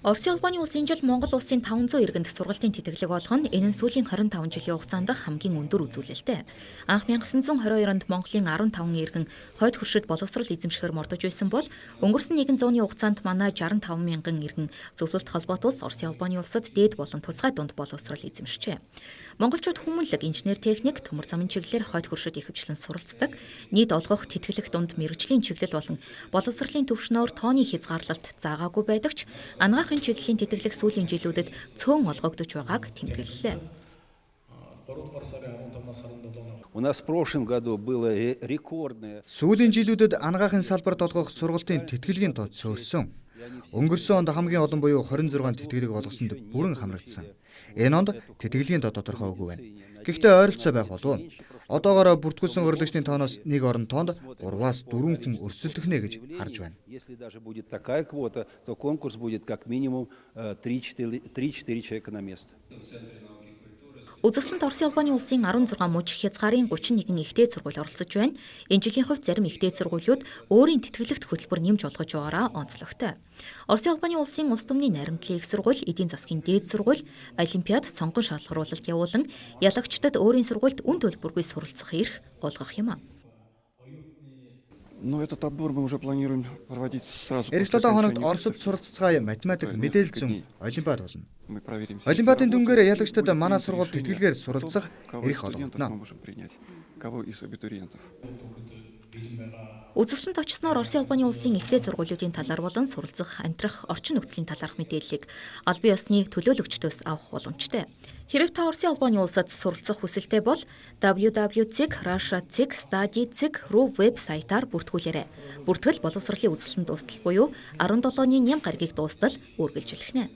Оросын улбаны улс энэ жил Монгол улсын 500 иргэнд сургалтын тэтгэлэг олгоно. Энэ нь сүүлийн 25 жилийн хугацаанд хамгийн өндөр үзүүлэлттэй. Анх 1922 онд Монголын 15 иргэн хойд хөршид боловсрол эзэмшихэр мордож байсан бол өнгөрсөн нэгэн зууны хугацаанд манай 65 мянган иргэн зөвлөлт холбоот улс Оросын улбаны улсад дээд болон тусгай дунд боловсрол эзэмшжээ. Монголчууд хүмүүнлэг, инженер техник, төмөр замын чиглэлээр хойд хөршид ихэвчлэн суралцдаг. Нийт олгох тэтгэлэг дунд мэргэжлийн чиглэл болон боловсролын төвшнөөр тооны хязгаарлалт заагаагүй байдаг ч анагаахын чиглэлийн тэтгэлэг сүүлийн жилүүдэд цөөн олгогдож байгааг тэмдэглэлээ. Сүүлийн жилүүдэд анагаахын салбарт олгох сургалтын тэтгэлгийн тоо цөөрсөн. Өнгөрсөн онд хамгийн олон буюу 26 тэтгэлэг олгосонд бүрэн хамрагдсан. Энэ онд тэтгэлгийн тоо тодорхойгүй байна. Гэхдээ ойролцоо байх болов. Одоогоор бүртгүүлсэн урлагчдын тооноос нэг орон тоонд 3-аас 4 хүн өрсөлдөхнэ гэж харж байна. Если даже будет такая квота, то конкурс будет как минимум 3-4 человека на место. Үзэсгэлэнт Оросын улбаны улсын 16 мужи хязгаарын 31 ихтэй сургууль оролцож байна. Энэ жилийн хувьд зарим ихтэй сургуулиуд өөрийн тэтгэлэгт хөтөлбөр нэмж олгож байгаараа онцлогтой. Оросын улбаны улсын улс түмний наримтлын их сургууль, эдийн засгийн дээд сургууль, олимпиад, сонгон шалгаруулалт явуулан ялагчдад өөрийн сургуульд үн төлбөргүй суралцах эрх олгох юм. Этот отбор мы уже планируем проводить сразу. Эх 7 хоногт Оросд суралцгаая математик, мэдээлэл зүйн олимпиад болно. Мы проверим. Олимпиадын дүнгээр ялагчдад манай сургууль тэтгэлгээр суралцах эрх олгогдно. Можем принять. Кого из абитуриентов? Үзэсгэлэнт очсноор Оросын улбаны улсын ихтэй сургуулиудын талаар болон суралцах, амьдрах, орчин нөхцөлийн талаарх мэдээллийг албан ёсны төлөөлөгчдөөс авах боломжтой. Хэрэв та Оросын улбаны улсад суралцах хүсэлтэй бол www.russia.study.ru вебсайтаар бүртгүүлээрэй. Бүртгэл боловсролын үзэсгэлэнт дуустал буюу 17-ны ням гарагийг дуустал үргэлжлэх нэ.